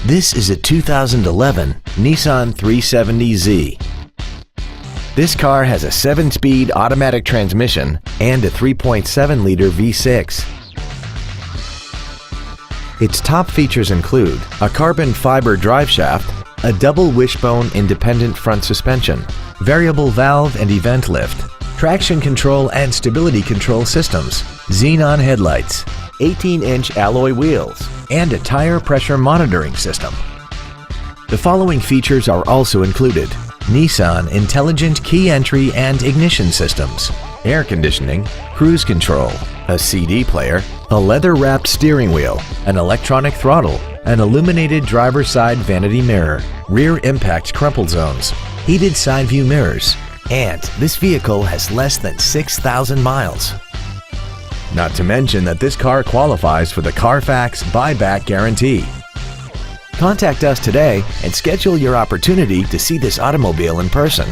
This is a 2011 Nissan 370Z. This car has a 7-speed automatic transmission and a 3.7-liter V6. Its top features include a carbon fiber drive shaft, a double wishbone independent front suspension, variable valve and event lift, traction control and stability control systems, xenon headlights, 18-inch alloy wheels, and a tire pressure monitoring system. The following features are also included: Nissan Intelligent Key Entry and Ignition Systems, air conditioning, cruise control, a CD player, a leather-wrapped steering wheel, an electronic throttle, an illuminated driver's side vanity mirror, rear impact crumple zones, heated side view mirrors, and this vehicle has less than 6,000 miles. Not to mention that this car qualifies for the Carfax buyback guarantee. Contact us today and schedule your opportunity to see this automobile in person.